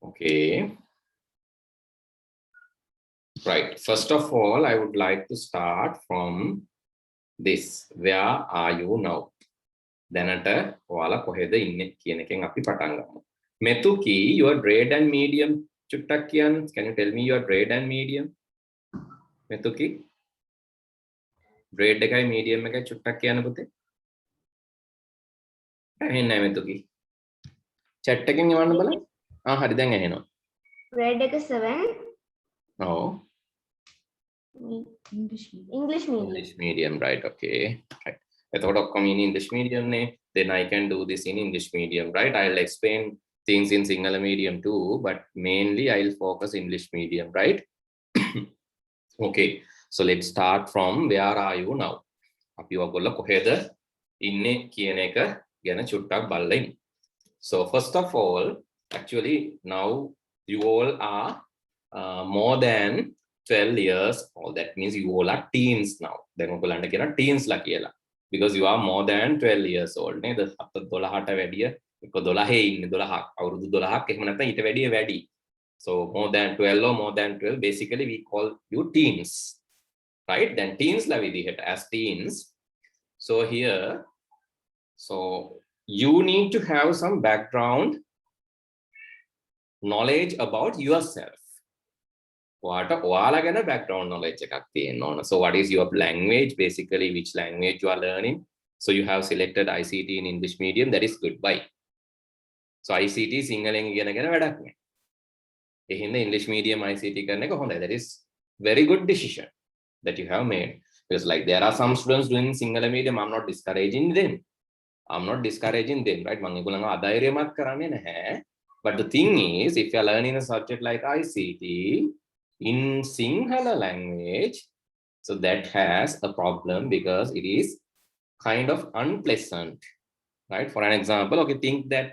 Okay. Right. First of all, I would like to start from this. Where are you now? දැනට ඔයාලා කොහෙද ඉන්නේ කියන එකෙන් අපි පටන් ගමු. මෙතුකි, your grade and medium චුට්ටක් කියන්න. Can you tell me your grade and medium? මෙතුකි, grade එකයි medium එකයි චුට්ටක් කියන්න පුතේ. ඇහෙන්නේ නැහැ මෙතුකි. chat එකෙන් එවන්න බලන්න. හරි දැන් ඇහෙනවා. grade එක 7. ඔව්. English medium, right? Okay. Right. එතකොට ඔක්කොම in English medium නේ. Then I can do this in English medium, right? I'll explain things in Sinhala medium too, but mainly I'll focus English medium, right? Okay. So let's start from where are you now? අපි ඔයගොල්ලෝ කොහෙද ඉන්නේ කියන එක ගැන චුට්ටක් බලලා ඉන්න. So first of all, actually now you all are more than 12 years old. That means you all are teens now. Then ඔයගොල්ලන්ට කියන teens ලා කියලා. Because you are more than 12 years old නේද? අප 12ට වැඩිය එක 12 ඉන්නේ 12ක් අවුරුදු 12ක් එහෙම නැත්නම් ඊට වැඩිය වැඩි. So more than 12 or more than 12, basically we call you teens, right? Then teens ලා විදිහට as teens. So here, so you need to have some background knowledge about yourself. ඔයාලා ගැන background knowledge එකක් තියෙන්න ඕන. So what is your language? Basically, which language you are learning? So you have selected ICT in English medium. That is good. Bye. So ICT සිංහලෙන් ඉගෙනගෙන වැඩක් නෑ. ඒ හින්දා English medium ICT කරන එක හොඳයි. That is very good decision that you have made. Because like there are some students doing Sinhala medium. I'm not discouraging them. Right? මම ඒගොල්ලන්ව අධෛර්යමත් කරන්නේ නැහැ. But the thing is, if you are learning a subject like ICT in Sinhala language, so that has a problem because it is kind of unpleasant, right? For an example, okay, think that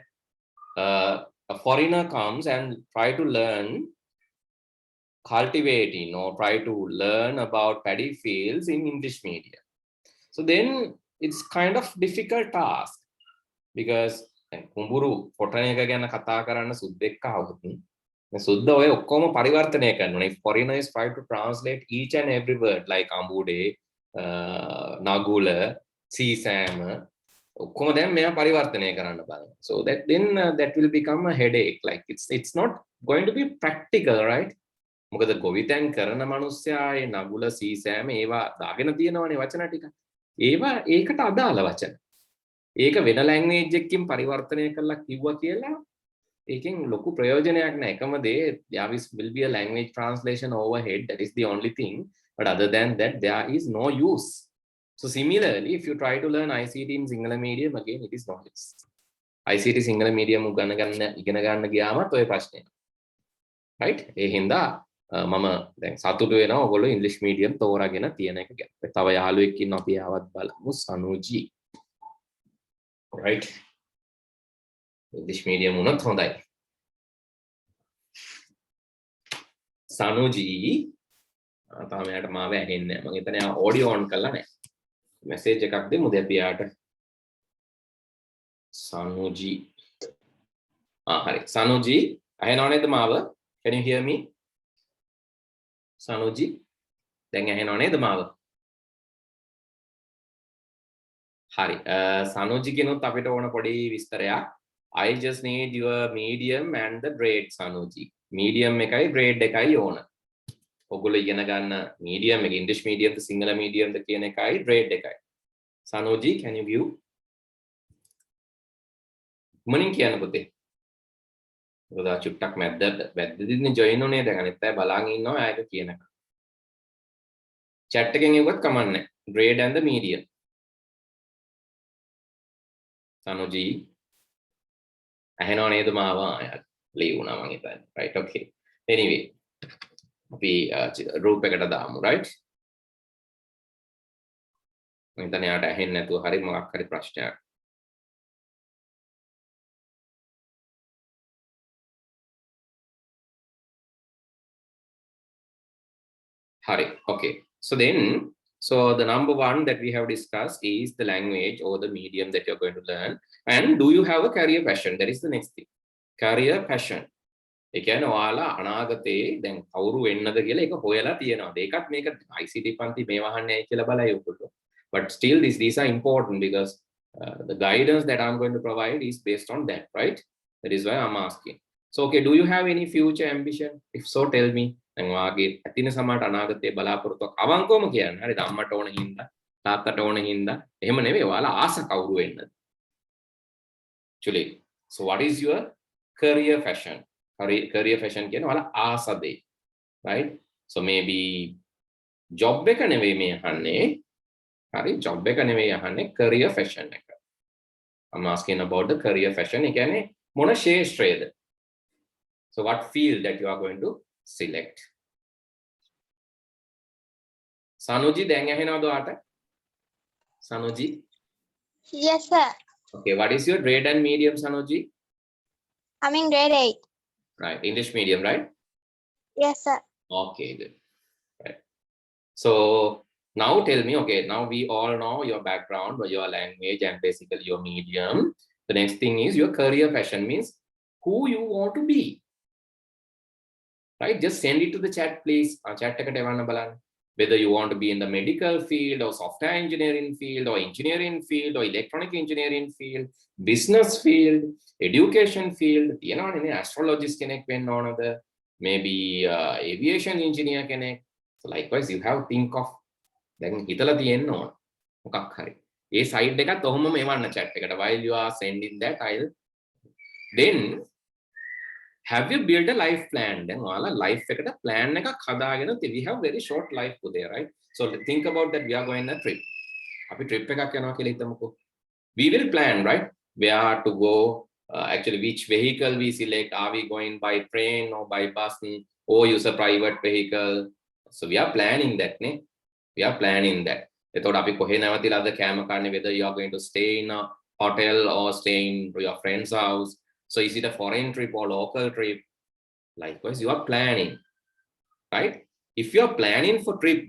a foreigner comes and try to learn cultivating or try to learn about paddy fields in English medium. So then it's kind of difficult task because කුඹුරු පොටන එක ගැන කතා කරන්න සුද්දෙක් ආවොත් සුද්ද ඔය ඔක්කොම පරිවර්තනය කරනවා. If foreigner is trying to translate each and every word like ambude, nagula, සීසෑම ඔක්කොම දැන් මෙයා පරිවර්තනය කරන්න බලනවා. So that then that will become a headache. Like it's not going to be practical, right? මොකද ගොවිතැන් කරන මිනිස්සයා ඒ නගුල සීසෑම ඒවා දාගෙන තියෙනවනේ වචන ටික. ඒවා ඒකට අදාළ වචන. ඒක වෙන ලැන්ග්වේජ් එකකින් පරිවර්තනය කරලා කිව්වා කියලා ඒකෙන් ලොකු ප්‍රයෝජනයක් නැහැ. එකම දේ there will be a language translation overhead, that is the only thing, but other than that there is no use. So similarly, if you try to learn ICT in Sinhala medium, again it is no use. ICT Sinhala medium ඉගෙන ගන්න ගියාමත් ඔය ප්‍රශ්නේ. right? ඒ හින්දා මම දැන් සතුටු වෙනවා ඔයගොල්ලෝ ඉංග්‍රීසි මීඩියම් තෝරාගෙන තියෙන එක ගැන. තව යාළුවෙක් ඉන්නවා අපි ආවත් බලමු සනුජි. right? ඉංග්‍රීසි මීඩියම් උනත් හොඳයි. සනුජි තාම යාට මාව ඇහෙන්නේ නැහැ. මම හිතන්නේ යා ඔඩියෝ ඔන් කරලා නැහැ. message එකක් දෙමුද අපි යාට. සනුජි. හරි. සනුජි ඇහෙනව නේද මාව? Can you hear me? Sanuji, දැන් ඇහෙනව නේද මාව? හරි. Sanuji කියනොත් අපිට ඕන පොඩි විස්තරයක්. I just need your medium and the grade, Sanuji. Medium එකයි grade එකයි ඕන. ඔයගොල්ලෝ ඉගෙන ගන්න medium එක English medium ද Sinhala medium ද කියන එකයි grade එකයි. Sanuji, can you view? මොනින් කියන්න පුතේ? මොකද චුට්ටක් මැද්දදී ජොයින් උනේ දැන් අනිත් අය බලන් ඉන්නවා ආයක කියනක. chat එකෙන් එවුවත් කමන්නේ. grade and the medium. Sanuji ඇහෙනව නේද මාව? ලීව් වුණා මං හිතන්නේ. right, okay. Anyway, අපි group එකට දාමු, right? මං හිතන්නේ යාට ඇහෙන්නේ නැතුව හරි මොකක් හරි ප්‍රශ්නයක්. Hari. Okay. So then, so the number one that we have discussed is the language or the medium that you're going to learn. And do you have a career passion? That is the next thing. Career passion. ඒ කියන්නේ ඔයාලා අනාගතේ දැන් කවුරු වෙන්නද කියලා ඒක හොයලා තියෙනවා. ඒකත් මේක ICT පන්ති මේ වහන්නේ කියලා බලයි ඔයගොල්ලෝ. But still these are important because the guidance that I'm going to provide is based on that, right? That is why I'm asking. So okay, do you have any future ambition? If so, tell me. දැන් වාගේ ඇතින සමාට අනාගතේ බලාපොරොත්තුවක් අවංකවම කියන්න. හරිද? අම්මට ඕන හින්දා, තාත්තට ඕන හින්දා. එහෙම නෙවෙයි. ඔයාලා ආස කවුරු වෙන්නද? Actually, so what is your career fashion? Career fashion කියන ඔයාලා ආසදේ, right? So maybe job එක නෙවෙයි මේ අහන්නේ. හරි, job එක නෙවෙයි අහන්නේ, career fashion එක. I'm asking about the career fashion. ඒ කියන්නේ මොන ශේෂ්ත්‍රයේද? So what field that you are going to select? Sanuji දැන් ඇහෙනවද ඔයාට? Sanuji? Yes, sir. Okay, what is your grade and medium, Sanuji? I'm in grade 8. Right, English medium, right? Yes, sir. Okay, good. Right. So now tell me, okay, now we all know your background, your language, and basically your medium. The next thing is your career passion, means who you want to be. Right? Just send it to the chat, please. Chat එකට එවන්න බලන්න. Whether you want to be in the medical field or software engineering field or engineering field or electronic engineering field, business field, education field, you know, astrologist කෙනෙක් වෙන්න ඕනද? Maybe aviation engineer කෙනෙක්. So likewise, you have to think of දැන් හිතලා තියෙන්න ඕන මොකක් හරි. ඒ සයිඩ් එකත් ඔහොමම එවන්න chat එකට. While you are sending that, I'll then have you built a life plan? Then ඔයාලා life එකට plan එකක් හදාගෙන we have very short life there, right? So think about that. We are going on a trip. අපි trip එකක් යනවා කියලා හිතමුකෝ. We will plan, right? Where to go, actually which vehicle we select. Are we going by train or by bus or use a private vehicle? So we are planning that, ne? We are planning that. එතකොට අපි කොහේ නැවතිලාද කැම කන්නේ, whether you are going to stay in a hotel or stay in your friend's house. So is it a foreign trip or local trip? Likewise, you are planning, right? If you are planning for trip,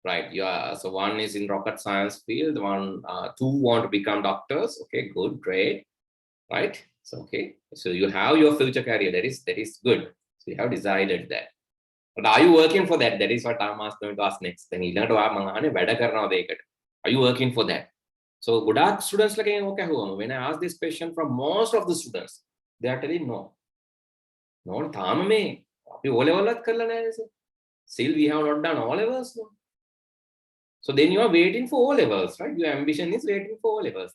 right? So one is in rocket science field, two want to become doctors. Okay, good, great, right? So okay, so you have your future career. That is good. So you have decided that. But are you working for that? That is what I'm going to ask next. Then ඊළඟට ඔයා මම අහන්නේ වැඩ කරනවද ඒකට? Are you working for that? So ගොඩාක් students ලගෙන් ඕක ඇහුවම when I ask this question from most of the students, they are telling no. No, තාම මේ අපි O level එකත් කරලා නැහැ sir. Still we have not done O levels. No. So then you are waiting for O levels, right? Your ambition is waiting for O levels.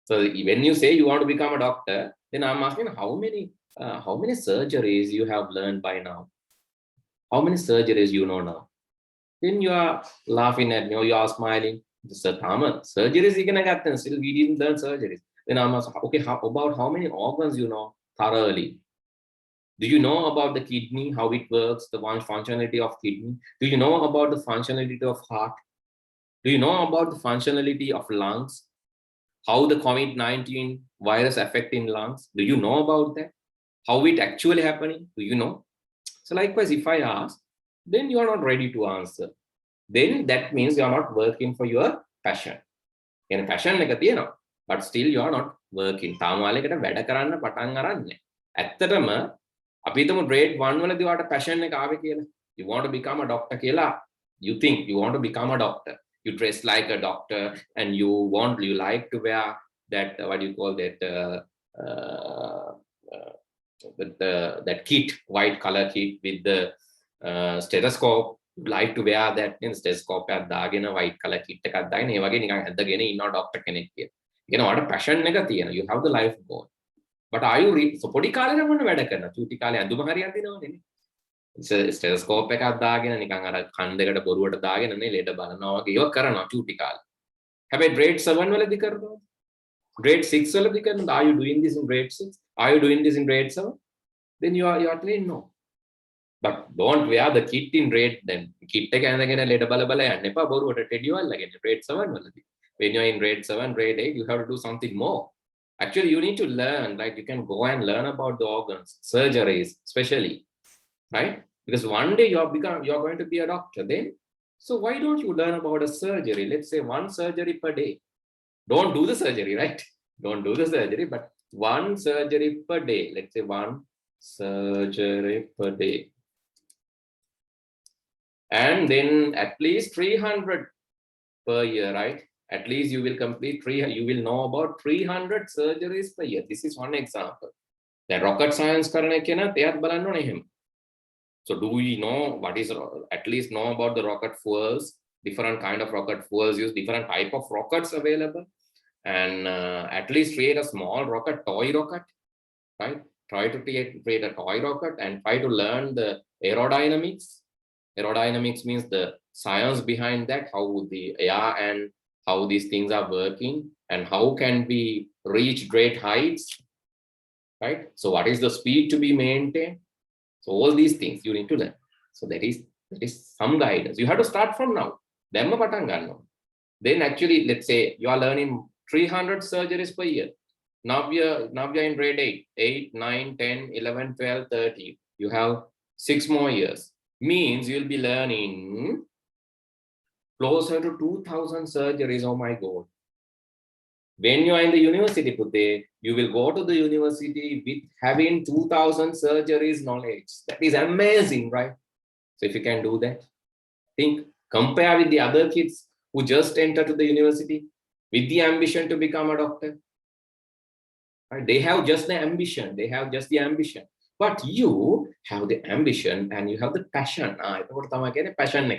So when you say you want to become a doctor, then I'm asking how many surgeries you have learned by now? How many surgeries you know now? Then you are laughing at me or you are smiling. Sir, surgeries ඉගෙන ගත්තා. Still we didn't learn surgeries. Then I'm asking, okay, about how many organs you know thoroughly? Do you know about the kidney, how it works, the functionality of kidney? Do you know about the functionality of heart? Do you know about the functionality of lungs? How the COVID-19 virus affecting lungs? Do you know about that? How it actually happening? Do you know? So likewise, if I ask, then you are not ready to answer. Then that means you are not working for your passion. In passion එක තියෙනවා, but still you are not working. තාම ඔයාලකට වැඩ කරන්න පටන් අරන් නැහැ. ඇත්තටම අපි හිතමු grade 1 වලදී ඔයාලට passion එක ආවේ කියලා. You want to become a doctor කියලා. You think you want to become a doctor. You dress like a doctor and you like to wear that what do you call that that kit, white color kit with the stethoscope. You like to wear that stethoscope එකක් දාගෙන white color kit එකක් දාගෙන ඒ වගේ නිකන් ඇඳගෙන ඉන්නවා doctor කෙනෙක් කියලා. කියන ඔයාලට passion එක තියෙනවා. You have the life goal. But are you so පොඩි කාලේ නම් මොන වැඩ කරනවා? චූටි කාලේ අඳුම හරියක් දෙනවනේ නේ. ස්ටෙතස්කෝප් එකක් දාගෙන නිකන් අර කන් දෙකට බොරුවට දාගෙන නේ ලෙඩ බලනවා වගේ ඒවා කරනවා චූටි කාලේ. හැබැයි grade 7 වලදී කරනවා. grade 6 වලදී කරනවා. Are you doing this in grade 6? Are you doing this in grade 7? Then you are telling no. But don't wear the kit in grade then. Kit එක ඇඳගෙන ලෙඩ බල බල යන්න එපා බොරුවට ටෙඩි වල්ලාගෙන grade 7 වලදී. When you are in grade 7, grade 8, you have to do something more. Actually, you need to learn, like you can go and learn about the organs, surgeries, especially, right? Because one day you are going to be a doctor then. So why don't you learn about a surgery? Let's say one surgery per day. Don't do the surgery, right? Don't do the surgery, but one surgery per day. Let's say one surgery per day. And then at least 300 per year, right? At least you will complete you will know about 300 surgeries per year. This is one example. The rocket science karne kena teyat balanno nehem. So do we know what is, at least know about the rocket fuels, different kind of rocket fuels use, different type of rockets available, and at least create a small rocket, toy rocket, right? Try to create a toy rocket and try to learn the aerodynamics. Aerodynamics means the science behind that, how the air and how these things are working and how can we reach great heights, right? So what is the speed to be maintained? So all these things you need to learn. So that is some guidance. You have to start from now. Then actually, let's say you are learning 300 surgeries per year. Now we are in grade 8, 9, 10, 11, 12, 13. You have 6 more years. Means you'll be learning closer to 2,000 surgeries. Oh my God. When you are in the university, Pute, you will go to the university with having 2,000 surgeries knowledge. That is amazing, right? So if you can do that, think, compare with the other kids who just entered to the university with the ambition to become a doctor. Right? They have just the ambition. They have just the ambition. But you have the ambition and you have the passion. Passion.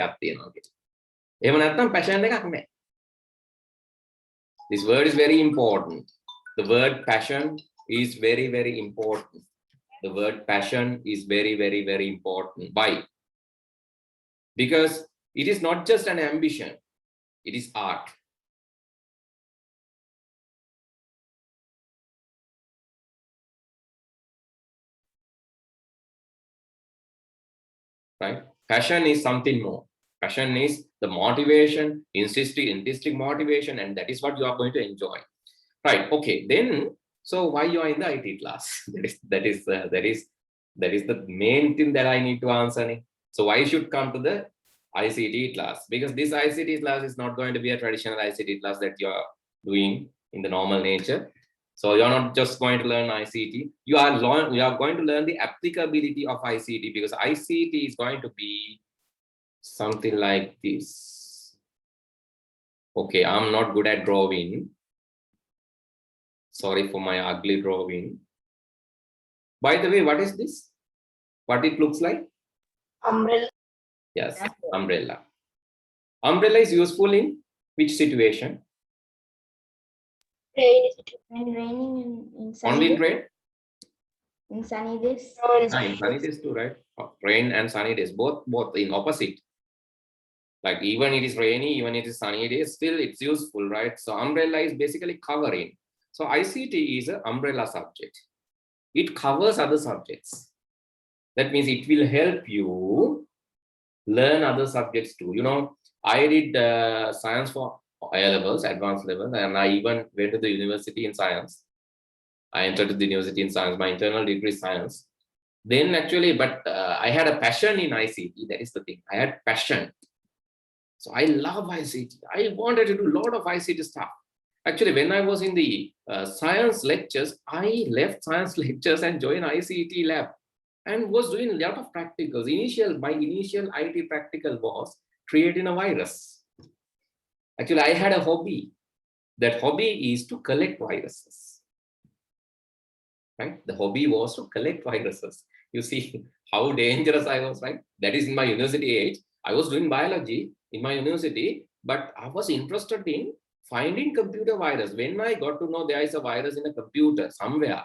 This word is very important. The word passion is very, very important. The word passion is very, very, very important. Why? Because it is not just an ambition, it is art. Right? Passion is something more. Passion is the motivation, intrinsic motivation, and that is what you are going to enjoy. Right? Okay. Then, so why you are in the IT class? that is the main thing that I need to answer. So why you should come to the ICT class? Because this ICT class is not going to be a traditional ICT class that you are doing in the normal nature. So you're not just going to learn ICT. You are going to learn the applicability of ICT, because ICT is going to be something like this. Okay, I'm not good at drawing. Sorry for my ugly drawing. By the way, what is this? What it looks like? Umbrella. Yes, umbrella. Umbrella is useful in which situation? When raining in sunny Only in days. rain? In sunny days. In sunny days too, right? Rain and sunny days, both in opposite. Like even it is rainy, even it is sunny days, still it's useful, right? So umbrella is basically covering. So ICT is an umbrella subject. It covers other subjects. That means it will help you learn other subjects too. You know, I did science for A-levels, advanced levels, and I even went to the university in science. I entered the university in science. My internal degree is science. Then actually, but I had a passion in ICT. That is the thing. I had passion. So I love ICT. I wanted to do a lot of ICT stuff. Actually, when I was in the science lectures, I left science lectures and joined ICT lab and was doing a lot of practicals. My initial IT practical was creating a virus. Actually, I had a hobby. That hobby is to collect viruses. Right? The hobby was to collect viruses. You see how dangerous I was, right? That is in my university age. I was doing biology in my university, but I was interested in finding computer virus. When I got to know there is a virus in a computer somewhere,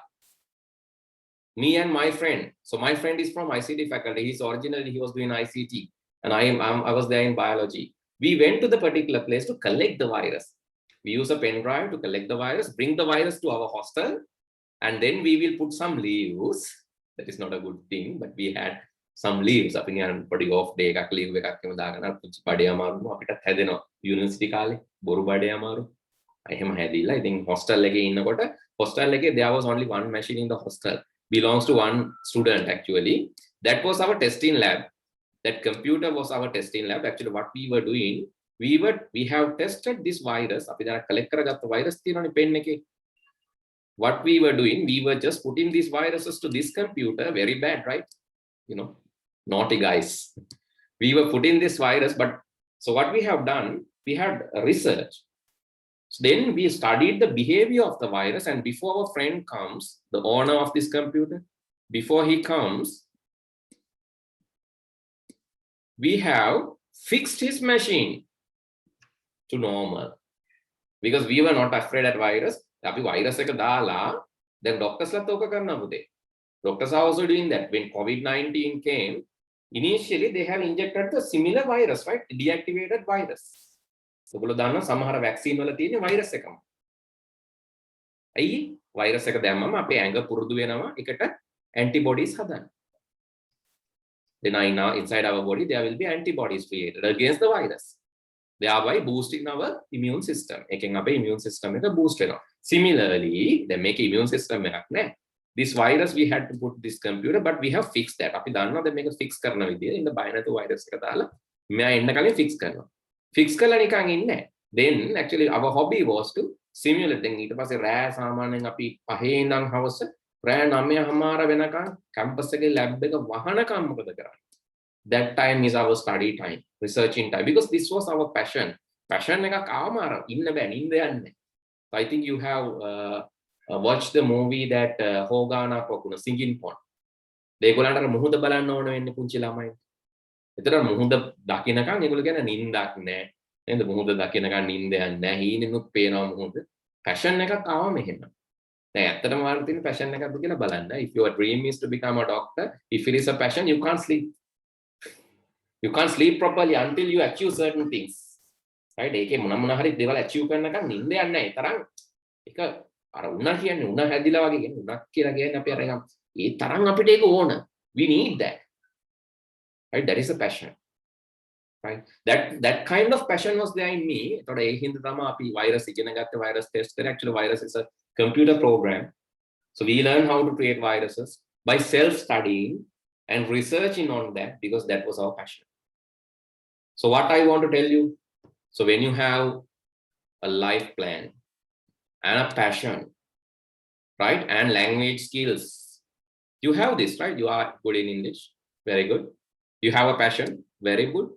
me and my friend, so my friend is from ICT faculty. He was doing ICT, and I was there in biology. We went to the particular place to collect the virus. We use a pen drive to collect the virus, bring the virus to our hostel, and then we will put some leaves. That is not a good thing, but we had some leaves. අපි නිකන් පොඩි off day එකක් leave එකක් එම දාගෙන පුංචි බඩේ අමාරු අපිටත් හැදෙනවා යුනිවර්සිටි කාලේ බොරු බඩේ අමාරු. එහෙම හැදිලා ඉතින් hostel එකේ ඉන්නකොට hostel එකේ there was only one machine in the hostel, belongs to one student actually. That was our testing lab. That computer was our testing lab. Actually what we were doing, we have tested this virus. අපි දැන් collect කරගත්ත virus තියෙනනේ pen එකේ. what we were doing, we were just putting these viruses to this computer. Very bad, right? You know, naughty guys. We were putting this virus, but so what we have done, we had research. So then we studied the behavior of the virus, and before our friend comes, the owner of this computer, before he comes, we have fixed his machine to normal because we were not afraid of virus. අපි virus එක දාලා දැන් doctors ලත් ඕක කරනවා පුතේ. Doctors are also doing that. When COVID-19 came, initially they have injected the similar virus, right? Deactivated virus. ඔයගොල්ලෝ දන්නවා සමහර vaccine වල තියෙන virus එකම. ඇයි virus එක දැම්මම අපේ ඇඟ පුරුදු වෙනවා එකට antibodies හදන්න. Then inside our body there will be antibodies created against the virus, thereby boosting our immune system. එකෙන් අපේ immune system එක boost වෙනවා. Similarly, දැන් මේක immune system එකක් නෑ. This virus we had to put this computer, but we have fixed that. අපි දන්නවා දැන් මේක fix කරන විදිය. ඉන්න බය නැතුව virus එක දාලා මෙයා එන්න කලින් fix කරනවා. Fix කරලා නිකන් ඉන්නේ. Then actually our hobby was to simulate. දැන් ඊට පස්සේ රෑ සාමාන්‍යයෙන් අපි 5 ඉඳන් හවස රෑ 9:00 වෙනකන් campus එකේ lab එක වහනකම් මොකද කරන්නේ? That time is our study time, researching time, because this was our passion. Passion එකක් ආවම අර ඉන්න බෑ නින්ද යන්නේ. So I think you have watched the movie that Hogana Kokuna Singing Pond. ඒගොල්ලන්ට අර මුහුද බලන්න ඕන වෙන්නේ පුංචි ළමයි. ඒතර මුහුද දකින්නකන් ඒගොල්ලෝ කියන නින්දක් නෑ. නේද? මුහුද දකින්නකන් නින්ද යන්නේ නෑ. හීනෙනුත් පේනවා මුහුද. passion එකක් ආවම එහෙම. දැන් ඇත්තටම වල තියෙන passion එකක්ද කියලා බලන්න. If your dream is to become a doctor, if it is a passion, you can't sleep. You can't sleep properly until you achieve certain things. Right? ඒකේ මොන හරි දේවල් achieve කරනකන් නින්ද යන්නේ නැහැ. ඒ තරම් එක අර උණා කියන්නේ උණා හැදිලා වගේ කියන්නේ උණක් කියලා කියන්නේ අපි අර ඒ තරම් අපිට ඒක ඕන. We need that. Right? That is a passion. Right? That kind of passion was there in me. ඒතකොට ඒ හින්දා තමයි අපි virus ඉගෙන ගත්ත virus test කරේ. Actually virus is a computer program. So we learn how to create viruses by self-studying and researching on that because that was our passion. So what I want to tell you, so when you have a life plan and a passion, right, and language skills, you have this, right? You are good in English, very good. You have a passion, very good.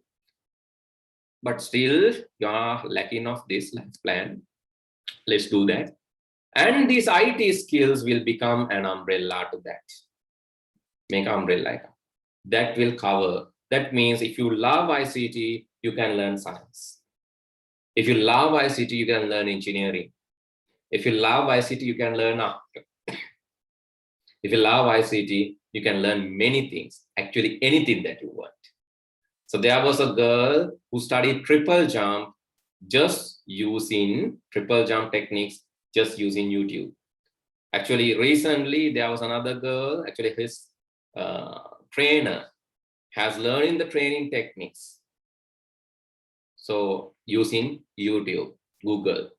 But still you are lacking of this life plan. Let's do that. And these IT skills will become an umbrella to that. Make an umbrella that will cover. That means if you love ICT, you can learn science. If you love ICT, you can learn engineering. If you love ICT, you can learn art. If you love ICT, you can learn many things, actually anything that you want. So there was a girl who studied triple jump just using triple jump techniques, just using YouTube. Actually, recently there was another girl, actually his trainer has learned the training techniques. So using YouTube, Google.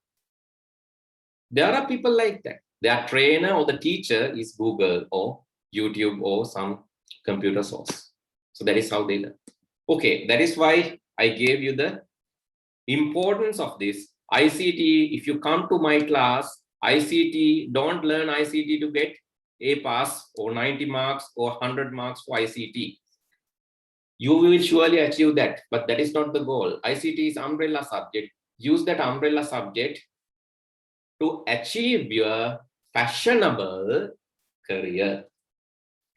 There are people like that. Their trainer or the teacher is Google or YouTube or some computer source. So that is how they learn. Okay, that is why I gave you the importance of this. ICT, if you come to my class, ICT, don't learn ICT to get A pass or 90 marks or 100 marks for ICT. You will surely achieve that, but that is not the goal. ICT is umbrella subject. Use that umbrella subject to achieve your fashionable career,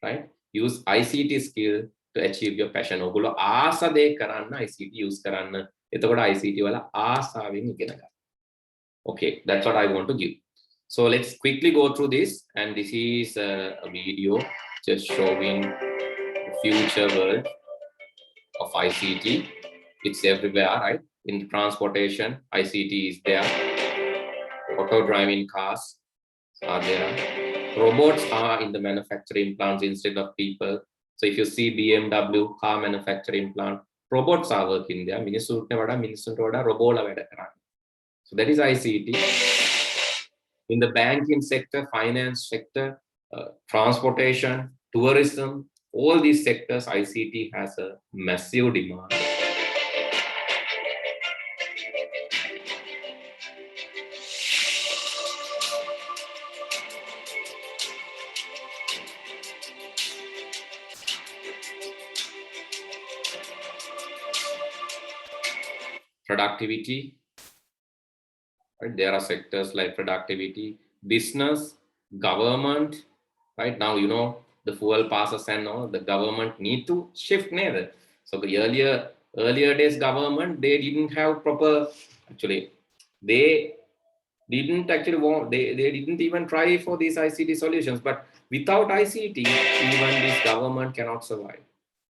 right? Use ICT skill to achieve your passion. ඔගොල්ලෝ ආස දේ කරන්න ICT use කරන්න. එතකොට ICT වල ආසාවෙන් ඉගෙන ගන්න. Okay, that's what I want to give. So let's quickly go through this, and this is a video just showing the future world of ICT. It's everywhere, right? In transportation, ICT is there. Auto-driving cars are there. Robots are in the manufacturing plants instead of people. So if you see BMW car manufacturing plant, robots are working there. So that is ICT. In the banking sector, finance sector, transportation, tourism, all these sectors, ICT has a massive demand. productivity, right? There are sectors like productivity, business, government, right? Now, you know, the fuel passes and all, the government need to shift neither. So the earlier days government, they didn't have proper, actually, they didn't actually want, they didn't even try for these ICT solutions, but without ICT, even this government cannot survive.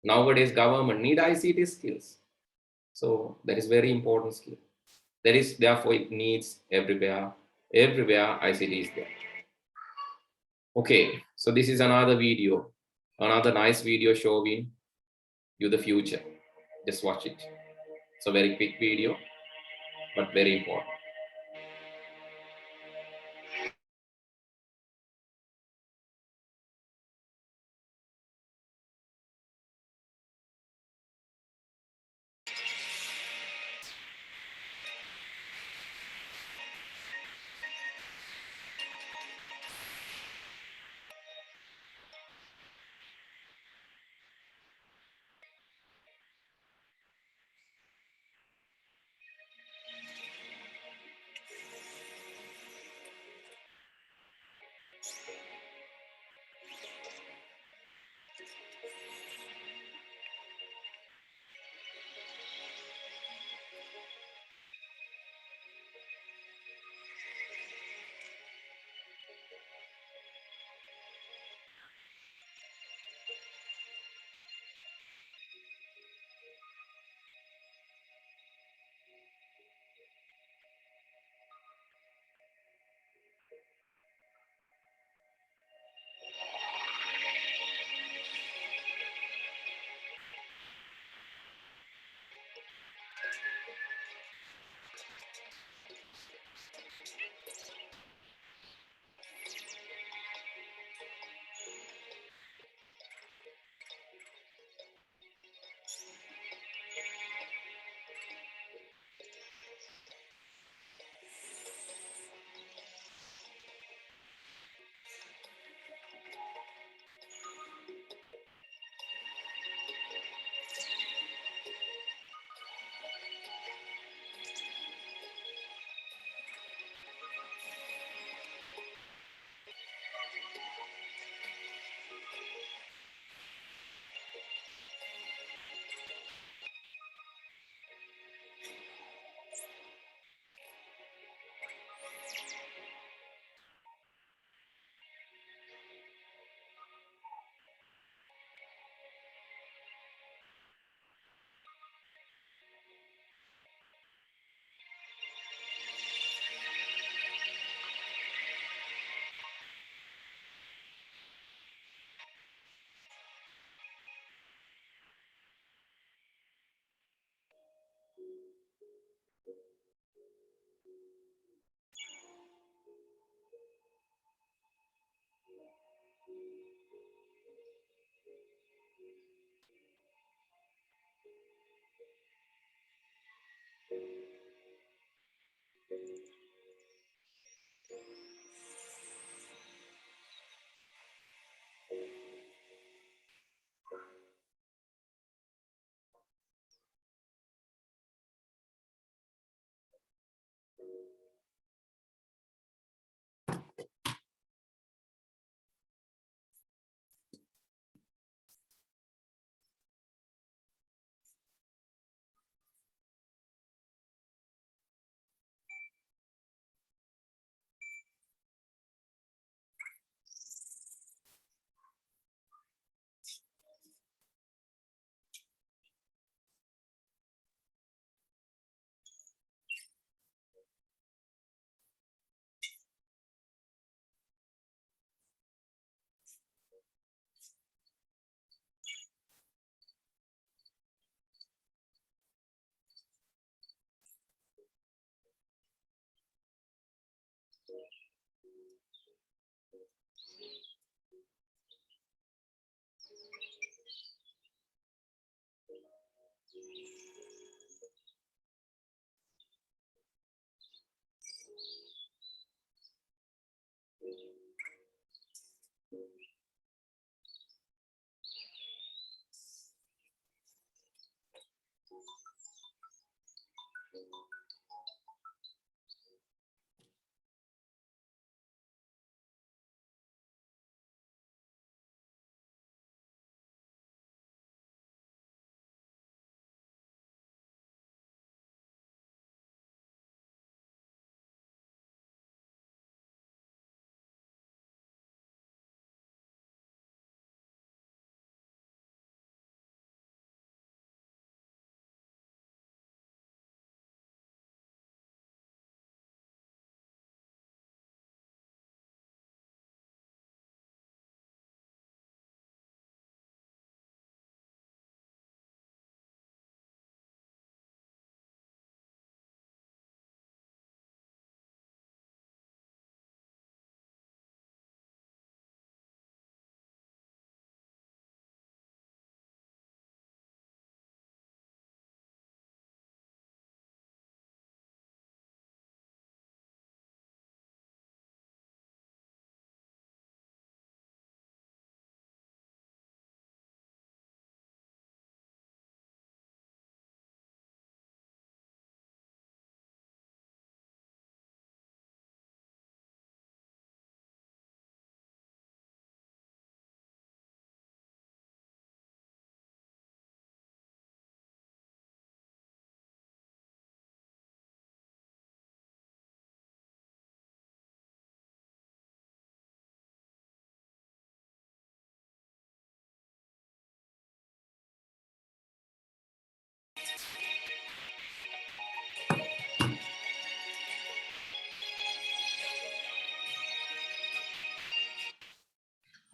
Nowadays, government need ICT skills. So that is very important skill. That is, therefore, it needs everywhere ICT is there. Okay, so this is another video, another nice video showing you the future. Just watch it. It's a very quick video, but very important.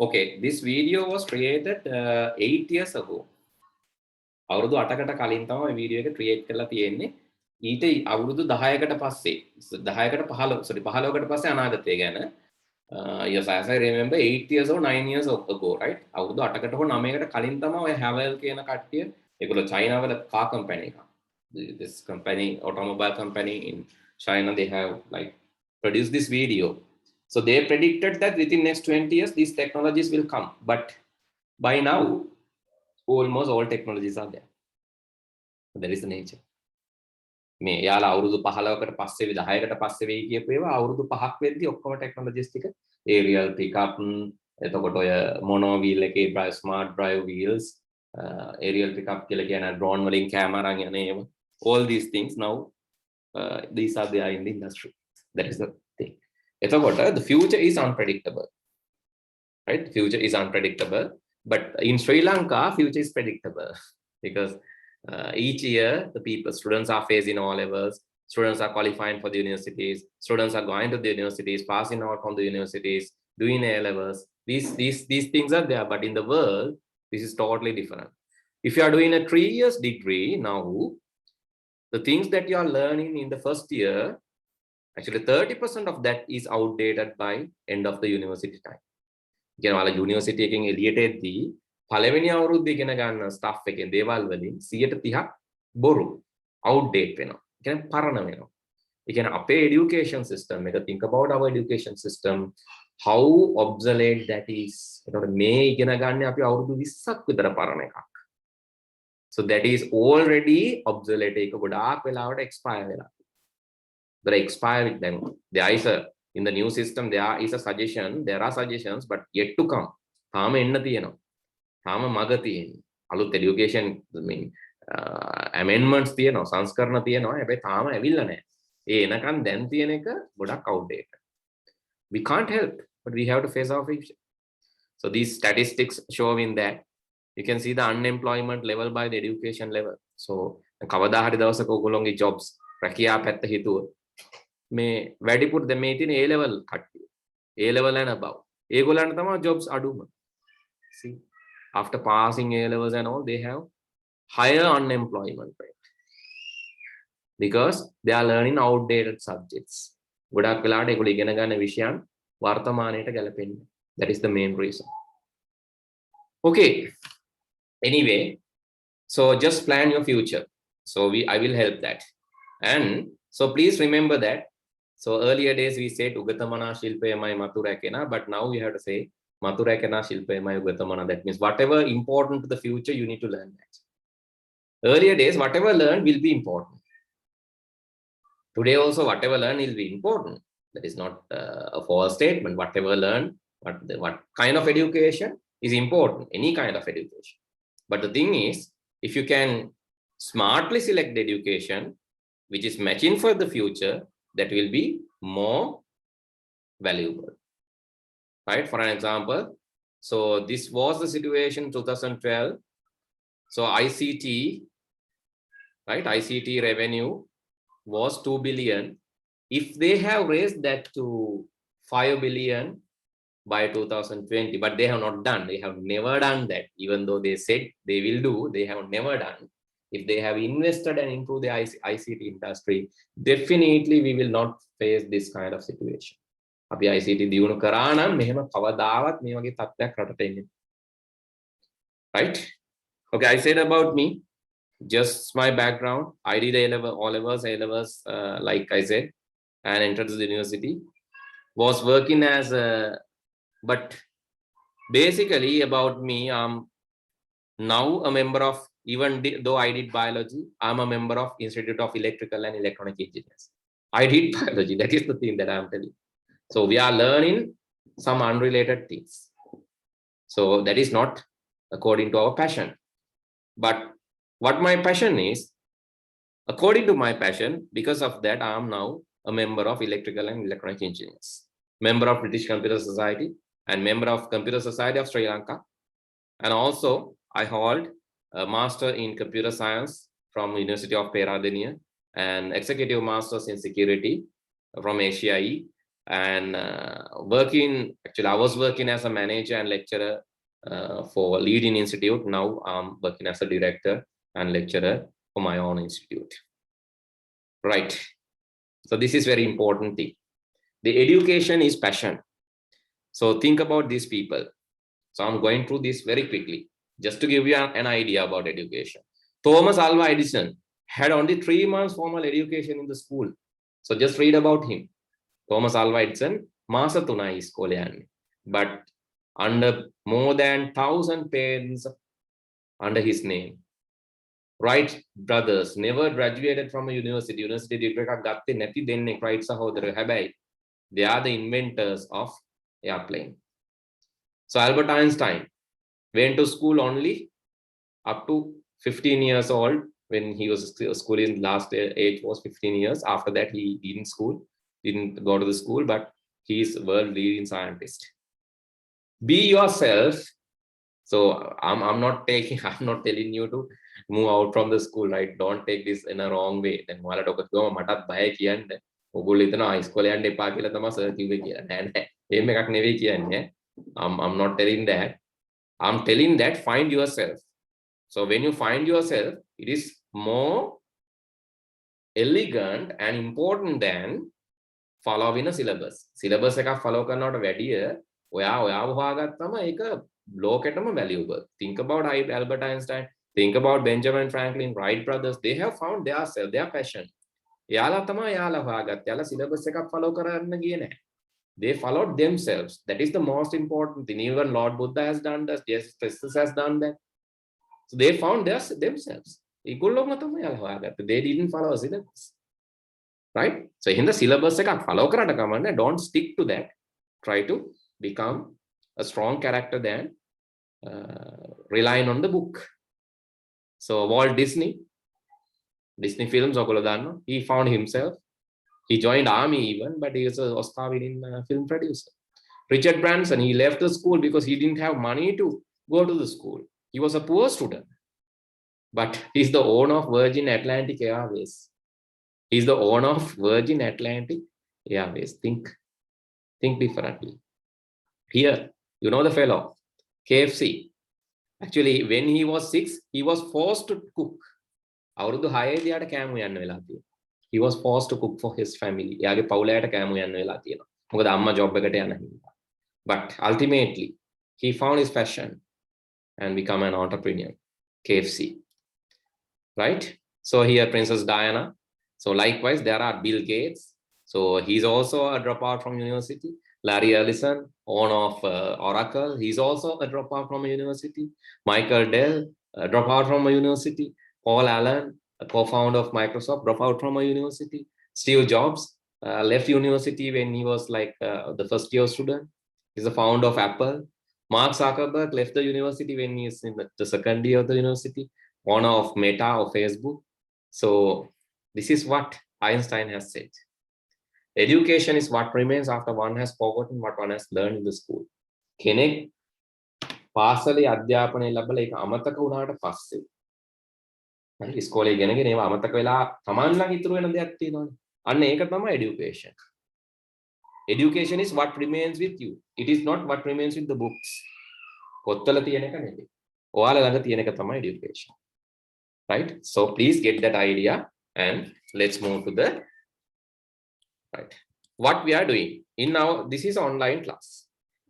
Okay, this video was created 8 years ago. අවුරුදු 8කට කලින් තමයි video එක create කරලා තියෙන්නේ. ඊට අවුරුදු 10කට පස්සේ 10කට 15කට පස්සේ අනාගතය ගැන yes, as I remember 8 years or 9 years ago, right? අවුරුදු 8කට හෝ 9කට කලින් තමයි ඔය හැවල් කියන කට්ටිය ඒගොල්ලෝ චයිනා වල car company එකක්. This company, automobile company in China, they have like produced this video. So they predicted that within next 20 years these technologies will come, but by now almost all technologies are there. That is the nature. මේ යාලා අවුරුදු 15කට පස්සේ 10කට පස්සේ වෙයි කියපු ඒවා අවුරුදු 5ක් වෙද්දි ඔක්කොම ටෙක්නොලොජිස් ටික aerial pickup, එතකොට ඔය mono wheel එකේ smart drive wheels, aerial pickup කියලා කියන drone වලින් කැමරා යන ඒවා, all these things now these are there in the industry. That is the thing. එතකොට the future is unpredictable, right? The future is unpredictable, but in Sri Lanka future is predictable because each year the students are facing O levels, students are qualifying for the universities, students are going to the universities, passing out from the universities, doing A levels. These things are there, but in the world this is totally different. If you are doing a 3 years degree now, the things that you are learning in the first year, actually 30% of that is outdated by end of the university time. කියන වල university එකෙන් එළියට එද්දී පළවෙනි අවුරුද්දේ ඉගෙන ගන්න stuff එකෙන් දේවල් වලින් 130ක් බොරු outdate වෙනවා. ඒ කියන්නේ පරණ වෙනවා. ඒ කියන්නේ අපේ education system එක, think about our education system, how obsolete that is. ඒකට මේ ඉගෙන ගන්න අපි අවුරුදු 20ක් විතර පරණ එකක්. So that is already obsolete. ඒක ගොඩාක් වෙලාවට expire වෙලා. But expire with them. There is a, in the new system there is a suggestion, there are suggestions, but yet to come. තාම එන්න තියෙනවා. තාම මග තියෙන්නේ. අලුත් education amendments තියෙනවා, සංස්කරණ තියෙනවා. හැබැයි තාම ඇවිල්ලා නැහැ. ඒ එනකන් දැන් තියෙන එක ගොඩක් outdated. We can't help, but we have to face our future. So these statistics showing that you can see the unemployment level by the education level. So කවදා හරි දවසක ඔයගොල්ලෝගේ jobs රැකියා පැත්ත හිතුවොත් මේ වැඩිපුර දැන් මේ තියෙන A level කට්ටිය, A level and above, ඒගොල්ලන්ට තමයි jobs අඩුම. See, after passing A levels and all, they have higher unemployment rate because they are learning outdated subjects. ගොඩක් වෙලාවට ඒගොල්ලෝ ඉගෙන ගන්න විෂයන් වර්තමානයට ගැලපෙන්නේ. That is the main reason. Okay, anyway, so just plan your future. So I will help that. And so please remember that. So earlier days we said ugatamana shilpayamai maturakena, but now we have to say maturakena shilpayamai ugatamana. That means whatever important to the future, you need to learn that. Earlier days, whatever learned will be important. Today also, whatever learned will be important. That is not a false statement. Whatever learned, what kind of education is important, any kind of education. But the thing is, if you can smartly select the education which is matching for the future, that will be more valuable, right? For an example, so this was the situation in 2012. So ICT, right? ICT revenue was 2 billion. If they have raised that to 5 billion by 2020, but they have not done, they have never done that. Even though they said they will do, they have never done. If they have invested and improved the ICT industry, definitely we will not face this kind of situation. අපි ICT දියුණු කරා නම් මෙහෙම කවදාවත් මේ වගේ තත්ත්වයක් රටට එන්නේ. Right? Okay, I said about me, just my background. I did O levels, like I said, and entered the university. Was working as a, but basically about me, I'm now a member of, even though I did biology, I'm a member of Institute of Electrical and Electronic Engineers. I did biology. That is the thing that I'm telling. So we are learning some unrelated things. So that is not according to our passion. But what my passion is, according to my passion, because of that, I am now a member of Electrical and Electronic Engineers, member of British Computer Society, and member of Computer Society of Sri Lanka. And also, I hold a Master in Computer Science from University of Peradeniya and Executive Masters in Security from ASIAE. and actually I was working as a manager and lecturer for leading institute. Now I'm working as a director and lecturer for my own institute. Right. So this is very important thing. The education is passion. So think about these people. So I'm going through this very quickly, just to give you an idea about education. Thomas Alva Edison had only 3 months formal education in the school. So just read about him. Thomas Alva Edison, Masa Tunai iskole yanne. But under more than 1,000 parents under his name. Wright brothers never graduated from a university. University degree එකක් ගත්තේ නැති දෙන්නෙක් Wright සහෝදරයෝ. හැබැයි they are the inventors of airplane. So Albert Einstein went to school only up to 15 years old. When he was schooling, last age was 15 years. After that, he didn't go to the school, but he is a world leading scientist. Be yourself. So I'm not telling you to move out from the school, right? Don't take this in a wrong way. Then ඔයාලට ඔක කිව්වම මටත් බය කියන්න. ඔයගොල්ලෝ හිතනවා ඉස්කෝලේ යන්න එපා කියලා තමයි සර් කිව්වේ කියලා. නෑ නෑ. එහෙම එකක් නෙවෙයි කියන්නේ. I'm not telling that. I'm telling that find yourself. So when you find yourself, it is more elegant and important than following a syllabus. Syllabus එකක් follow කරනවට වැඩිය ඔයා හොයාගත්තම ඒක ලෝකෙටම valuable. Think about Albert Einstein. Think about Benjamin Franklin, Wright brothers. They have found their passion. එයාලා තමයි එයාලා හොයාගත්තේ. එයාලා syllabus එකක් follow කරන්න ගියේ නැහැ. They followed themselves. That is the most important thing. Even Lord Buddha has done that. Jesus Christ has done that. So they found themselves. ඒගොල්ලෝම තමයි එයාලා හොයාගත්තේ. They didn't follow a syllabus. Right? So in the syllabus එකක් follow කරන්න කමන්නේ. Don't stick to that. Try to become a strong character than relying on the book. So Walt Disney films, he found himself. He joined army even, but he was an Oscar-winning film producer. Richard Branson, he left the school because he didn't have money to go to the school. He was a poor student, but he's the owner of Virgin Atlantic Airways. He's the owner of Virgin Atlantic Airways. Think differently. Here, you know the fellow, KFC. Actually, when he was 6, he was forced to cook. අවුරුදු 6 දී යාට කෑම යන්න වෙලා තියෙනවා. He was forced to cook for his family. එයාගේ පවුලයට කෑම යන්න වෙලා තියෙනවා. මොකද අම්මා ජොබ් එකට යන හින්දා. But ultimately, he found his passion and become an entrepreneur. KFC. Right? So here, Princess Diana. So likewise, there are Bill Gates. So he's also a dropout from university. Larry Ellison, owner of Oracle. He's also a dropout from a university. Michael Dell, a dropout from a university. Paul Allen, a co-founder of Microsoft, dropped out from a university. Steve Jobs left university when he was like the first year student. He's the founder of Apple. Mark Zuckerberg left the university when he is in the second year of the university, owner of Meta or Facebook. So this is what Einstein has said. Education is what remains after one has forgotten what one has learned in the school. කෙනෙක් පාසලේ අධ්‍යාපනය ලැබලා ඒක අමතක වුණාට පස්සේ ඉස්කෝලේ ඉගෙනගෙන ඒවා අමතක වෙලා Taman ළඟ ඉතුරු වෙන දෙයක් තියෙනවනේ. අන්න ඒක තමයි education. Education is what remains with you. It is not what remains with the books. පොත්වල තියෙන එක නෙවෙයි. ඔයාලා ළඟ තියෙන එක තමයි education. Right? So please get that idea and let's move to the right. What we are doing in now, this is online class.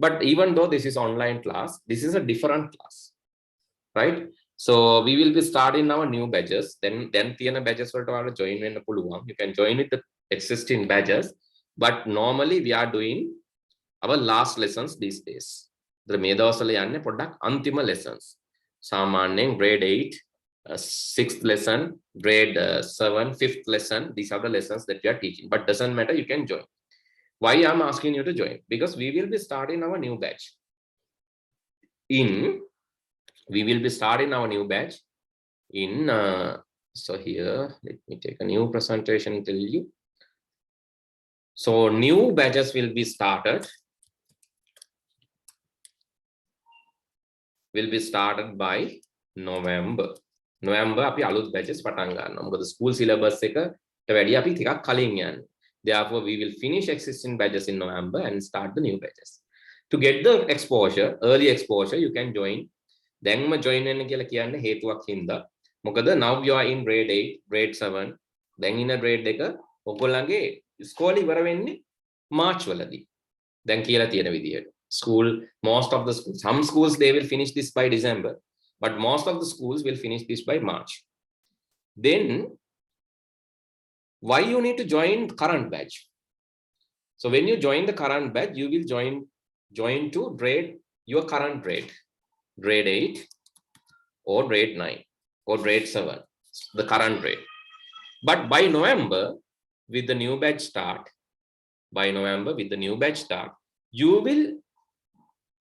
But even though this is online class, this is a different class. Right? So we will be starting our new batches. Then තියෙන batches වලට ඔයාලා join වෙන්න පුළුවන්. You can join with the existing batches. But normally we are doing our last lessons these days. මේ දවස්වල යන්නේ පොඩ්ඩක් අන්තිම lessons. සාමාන්‍යයෙන් grade 8, 6th lesson, grade 7, 5th lesson. These are the lessons that we are teaching. But doesn't matter, you can join. Why I'm asking you to join? Because we will be starting our new batch. We will be starting our new batch in, so here, let me take a new presentation and tell you. So new batches will be started. Will be started by November. අපි අලුත් batches පටන් ගන්නවා. මොකද school syllabus එකට වැඩි අපි ටිකක් කලින් යන්නේ. Therefore, we will finish existing batches in November and start the new batches. To get the exposure, early exposure, you can join. Then join in now you are in grade 8, grade 7. Then in a grade decker, school March waladi. Then school, most of the schools, some schools they will finish this by December, but most of the schools will finish this by March. Then why you need to join current batch? So when you join the current batch, you will join to grade, your current grade, grade 8 or grade 9 or grade 7, the current grade. But by November, with the new batch start, you will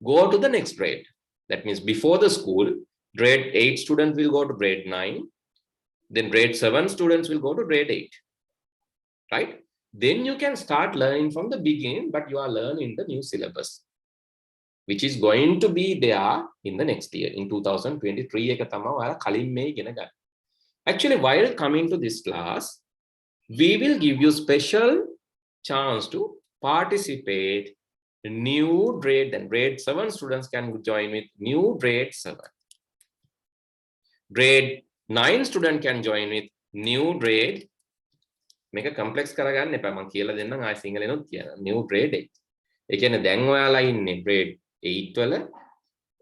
go to the next grade. That means before the school, grade 8 students will go to grade 9, then grade 7 students will go to grade 8, right? Then you can start learning from the beginning, but you are learning the new syllabus, which is going to be there in the next year, in 2023. Actually, while coming to this class, we will give you special chance to participate in new grade, and grade 7 students can join with new grade 7. Grade 9 student can join with new grade. Make a complex karagan epa man kiyala dennan ආය සිංහලෙනුත් කියන new grade 8. ඒ කියන්නේ දැන් ඔයාලා ඉන්නේ grade 8 වල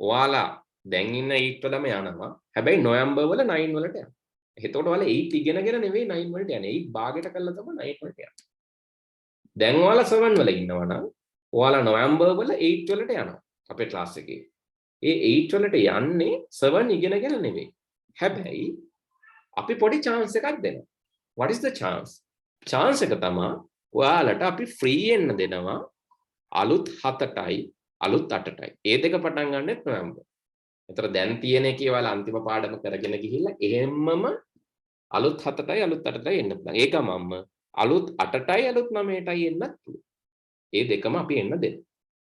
ඔයාලා දැන් ඉන්න 8 වලම යනවා. හැබැයි නොවැම්බර් වල 9 වලට යනවා. එතකොට ඔයාලා 8 ඉගෙනගෙන නෙවෙයි 9 වලට යන්නේ. 8 භාගයට කරලා තමයි 9 වලට යන්නේ. දැන් ඔයාලා 7 වල ඉන්නවා නම් ඔයාලා නොවැම්බර් වල 8 වලට යනවා. අපේ ක්ලාස් එකේ. ඒ 8 වලට යන්නේ 7 ඉගෙනගෙන නෙවෙයි. හැබැයි අපි පොඩි chance එකක් දෙනවා. What is the chance? Chance එක තමයි ඔයාලට අපි free එන්න දෙනවා අලුත් 7ටයි අලුත් 8ටයි. ඒ දෙක පටන් ගන්නෙත් නොවැම්බර්. ඒතර දැන් තියෙන එකේ ඔයාලා අන්තිම පාඩම කරගෙන ගිහිල්ලා එහෙම්මම අලුත් 7ටයි අලුත් 8ටයි එන්න පුළුවන්. ඒක මම අලුත් 8ටයි අලුත් 9ටයි එන්නත් පුළුවන්. ඒ දෙකම අපි එන්න දෙන්න.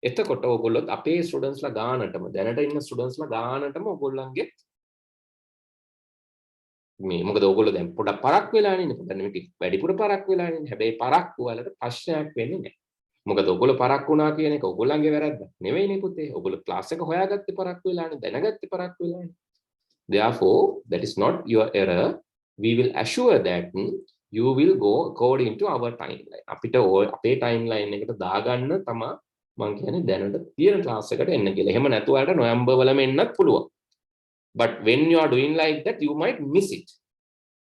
එතකොට ඕගොල්ලොත් අපේ ස්ටුඩන්ට්ස්ලා ගානටම දැනට ඉන්න ස්ටුඩන්ට්ස්ලා ගානටම ඕගොල්ලන්ගේ මේ මොකද ඕගොල්ලෝ දැන් පොඩක් පරක් වෙලා ඉන්නේ. පොඩක් නෙමෙයි වැඩිපුර පරක් වෙලා ඉන්නේ. හැබැයි පරක් වලට ප්‍රශ්නයක් වෙන්නේ නැහැ. මොකද ඕගොල්ලෝ පරක් වුණා කියන එක ඕගොල්ලන්ගේ වැරද්දක් නෙවෙයිනේ පුතේ. ඕගොල්ලෝ ක්ලාස් එක හොයාගත්තේ පරක් වෙලානේ, දැනගත්තේ පරක් වෙලානේ. Therefore, that is not your error. We will assure that you will go according to our timeline. අපිට අපේ timeline එකට දාගන්න තමයි මම කියන්නේ දැනට තියෙන ක්ලාස් එකට එන්න කියලා. එහෙම නැතුව වලට නොවැම්බර් වලම එන්නත් පුළුවන්. But when you are doing like that, you might miss it.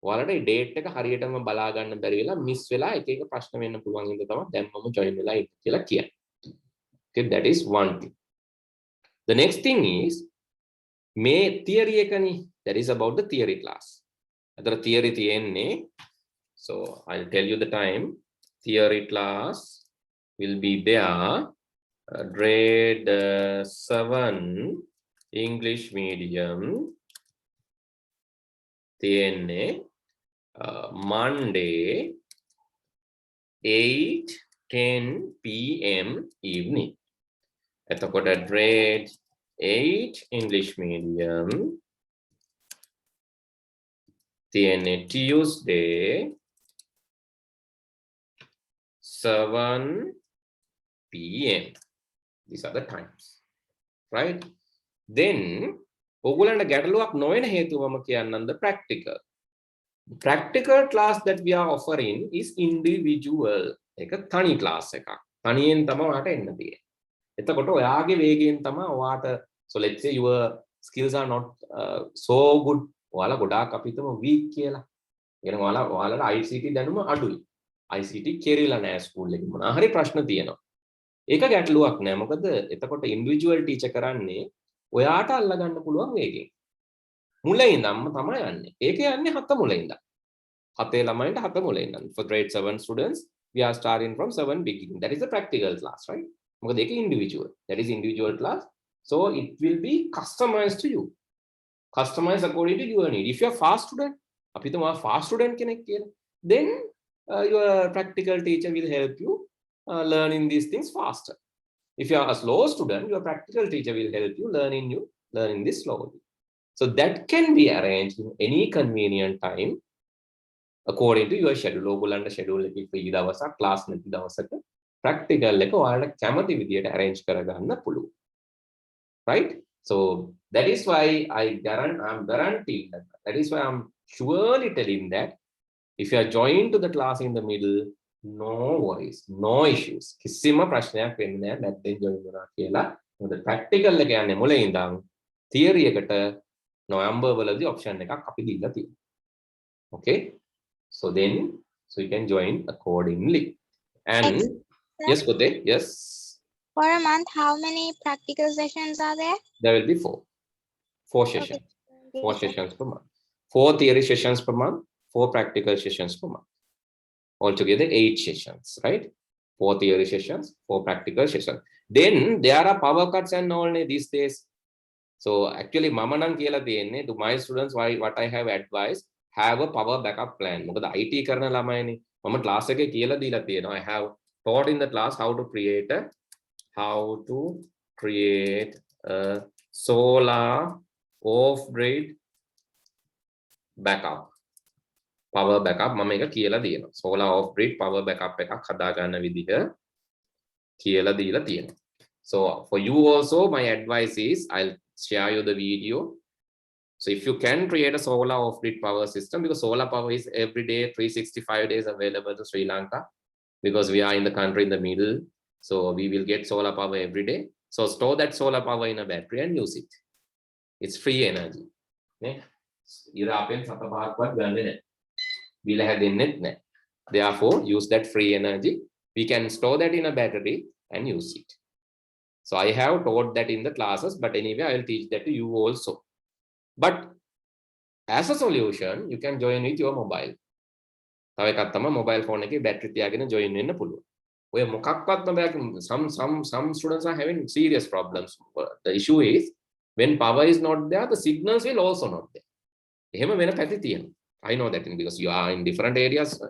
ඔයාලට මේ date එක හරියටම බලා ගන්න බැරි වෙලා miss වෙලා එක එක ප්‍රශ්න වෙන්න පුළුවන් හින්දා තමයි දැන් මම join වෙලා ඉන්නේ කියලා කියන්නේ. Okay, that is one thing. The next thing is මේ theory එකනේ, that is about the theory class. අතර theory තියෙන්නේ, so I'll tell you the time. Theory class will be there grade 7 English medium තියෙන්නේ Monday 8:10 p.m. evening. එතකොට grade 8 English medium තියෙන්නේ Tuesday 7 p.m. These are the times, right? Then ඔයගොල්ලන්ට ගැටලුවක් නොවන හේතුව මම කියන්නම් the practical. The practical class that we are offering is individual. ඒක තනි class එකක්. තනියෙන් තමයි ඔයාට එන්න තියෙන්නේ. එතකොට ඔයාගේ වේගයෙන් තමයි ඔයාට, so let's say your skills are not so good. ඔයාලා ගොඩාක් අපි හිතමු weak කියලා. ඒ කියන්නේ ඔයාලට ICT දැනුම අඩුයි. ICT කෙරිලා නැහැ ස්කූල් එකේ. මොනවා හරි ප්‍රශ්න තියෙනවා. ඒක ගැටලුවක් නෑ. මොකද එතකොට individual teacher කරන්නේ ඔයාට අල්ල ගන්න පුළුවන් වේගෙන්. මුලින් ඉඳන්ම තමයි යන්නේ. ඒක යන්නේ 7 මුලින් ඉඳන්. 7 ළමයින්ට 7 මුලින් ඉඳන්. For grade 7 students, we are starting from 7 beginning. That is the practical class, right? මොකද ඒක individual. That is individual class. So it will be customized to you. Customized according to your need. If you are fast student, අපි හිතමු fast student කෙනෙක් කියලා, then your practical teacher will help you learning these things faster. If you are a slow student, your practical teacher will help you learning this slowly. So that can be arranged in any convenient time according to your schedule. ඕගොල්ලන්ට schedule එකේ free දවසක් class නැති දවසක practical එක ඔයාලට කැමති විදියට arrange කරගන්න පුළුවන්. Right? So that is why I'm guaranteeing that is why I'm surely telling that if you are joined to the class in the middle, no worries, no issues. කිසිම ප්‍රශ්නයක් වෙන්නේ නැහැ නැත්නම් join වෙනවා කියලා. මොකද practical එක යන්නේ මුලින් ඉඳන් theory එකට November වලදී option එකක් අපි දීලා තියෙනවා. Okay? So you can join accordingly. And yes, Kote, yes. For a month, how many practical sessions are there? There will be 4 sessions. Okay. 4 sessions per month. 4 theory sessions per month, 4 practical sessions per month. Altogether 8 sessions, right? 4 theory sessions, 4 practical sessions. Then there are power cuts and all these days. So actually mama nan kiyala tiyenne to my students what I have advised, have a power backup plan. Mokada IT karana lamayani mama class එකේ කියලා දීලා තියෙනවා. I have taught in the class how to create a solar off-grid backup. Power backup මම එක කියලා දෙනවා. Solar off-grid power backup එකක් හදා ගන්න විදිහ කියලා දීලා තියෙනවා. So for you also my advice is I'll share you the video. So if you can create a solar off-grid power system, because solar power is every day 365 days available to Sri Lanka, because we are in the country in the middle, so we will get solar power every day. So store that solar power in a battery and use it. It's free energy. Therefore use that free energy. We can store that in a battery and use it. So I have taught that in the classes, but anyway I will teach that to you also. But as a solution, you can join with your mobile. තව එකක් තමයි mobile phone එකේ battery තියාගෙන join වෙන්න පුළුවන්. ඔය මොකක්වත්ම බෑ. Some students are having serious problems. The issue is when power is not there, the signals will also not there. එහෙම වෙන පැති තියෙනවා. I know that because you are in different areas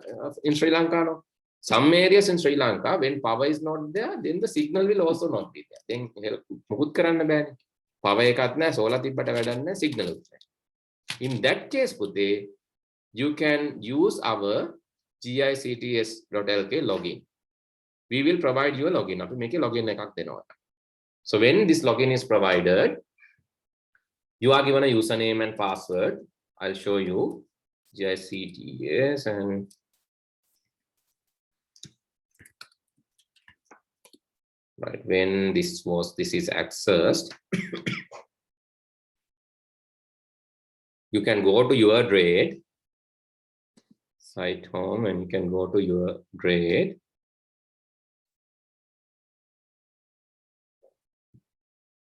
in Sri Lanka. No? Some areas in Sri Lanka, when power is not there, then the signal will also not be there. Then මොකුත් කරන්න බෑනේ. Power එකක් නැහැ, solar තිබ්බට වැඩක් නැහැ, signal උත් නැහැ. In that case, පුතේ, you can use our GICTS.lk login. We will provide you a login. අපි මේකේ login එකක් දෙනවා. So when this login is provided, you are given a username and password. I'll show you GICTS and right when this is accessed. You can go to your grade site home and you can go to your grade.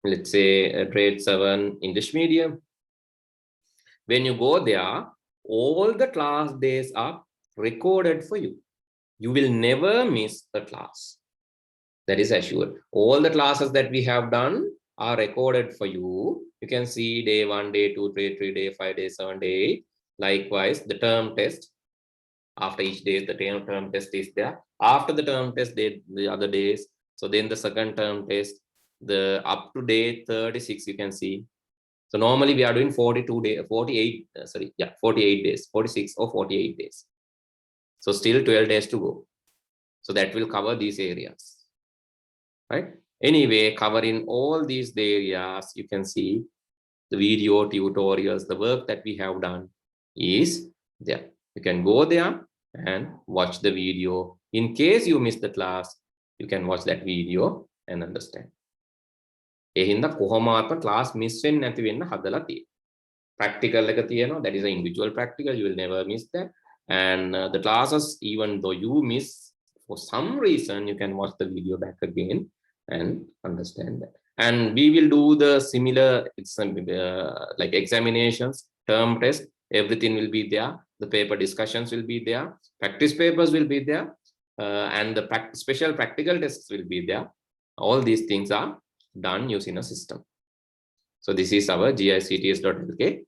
Let's say grade 7 English medium. When you go there, all the class days are recorded for you. You will never miss a class. That is assured. All the classes that we have done are recorded for you. You can see day 1, day 2, day 3, day 5, day 7, day 8. Likewise, the term test. After each day, the term test is there. After the term test, the other days. So then the second term test, the up to day 36, you can see. So normally we are doing 48 days, 46 or 48 days. So still 12 days to go. So that will cover these areas, right? Anyway, covering all these areas, you can see the video tutorials, the work that we have done is there. You can go there and watch the video. In case you miss the class, you can watch that video and understand. එහින්ද කොහොමවත් class miss වෙන්නේ නැති වෙන්න හදලා තියෙනවා. Practical එක තියෙනවා, that is an individual practical, you will never miss that. And the classes, even though you miss for some reason, you can watch the video back again and understand that. And we will do the similar like examinations, term test, everything will be there. The paper discussions will be there, practice papers will be there, and the special practical tests will be there. All these things are done using a system. So this is our GICTS.lk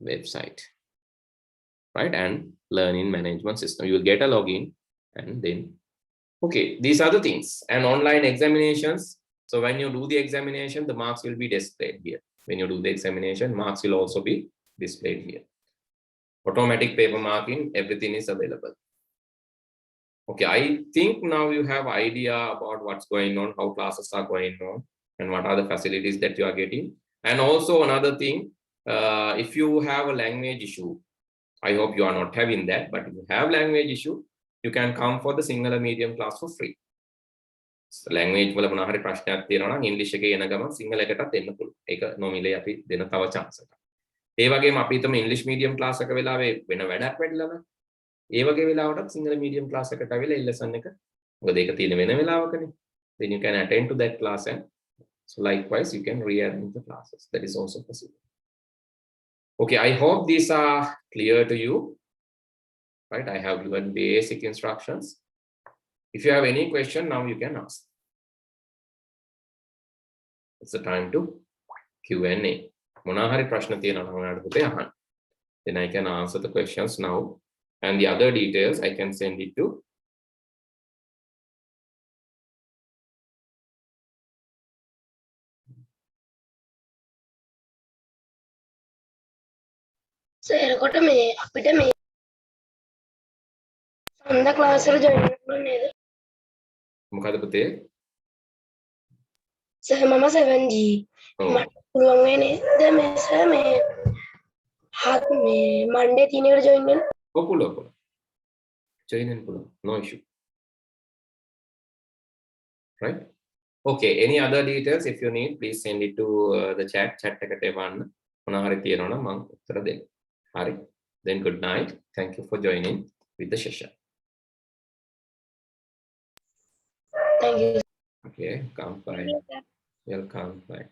website, right? And learning management system. You will get a login and then, okay, these are the things. And online examinations. So when you do the examination, the marks will be displayed here. When you do the examination, marks will also be displayed here. automatic paper marking, everything is available. Okay, I think now you have idea about what's going on, how classes are going on, and what are the facilities that you are getting. And also another thing, if you have a language issue, I hope you are not having that, but if you have language issue, you can come for the Sinhala medium class for free. language වල මොනවා හරි ප්‍රශ්නයක් තියෙනවා නම් ඉංග්‍රීසි එකේ එන ගමන් සිංහල එකටත් එන්න පුළුවන්. ඒක නොමිලේ අපි දෙන තව chance එකක්. ඒ වගේම අපි හිතමු ඉංග්‍රීසි මීඩියම් ක්ලාස් එක වෙලාවේ වෙන වැඩක් වැඩිලාම ඒ වගේ වෙලාවටත් සිංහල මීඩියම් ක්ලාස් එකට අවිලා ඒ lesson එක මොකද ඒක තියෙන වෙන වෙලාවකනේ. Then you can attend to that class and so likewise you can rearrange the classes. That is also possible. Okay, I hope these are clear to you. Right, I have given basic instructions. If you have any question, now you can ask. It's the time to Q&A. මොනවා හරි ප්‍රශ්න තියෙනවා නම් ඔයාලට පුතේ අහන්න. Then I can answer the questions now. And the other details I can send it to එතකොට මේ අපිට මේ සඳ ක්ලාස් වල ජොයින් වෙන්න නේද? මොකද පුතේ? සර් මම 7G මට පුළුවන් වෙන්නේ මේ සර් මේ මන්ඩේ 3 එකට ජොයින් වෙන්න. ඔව් පුළුවන්. Join in පුළුවන්. No issue. Right? Okay, any other details if you need, please send it to the chat එකට එවන්න. මොනවා හරි තියෙනවා නම් මම උත්තර දෙන්න. හරි. Then good night. Thank you for joining with the session. Thank you. Okay, come by. Welcome. Bye.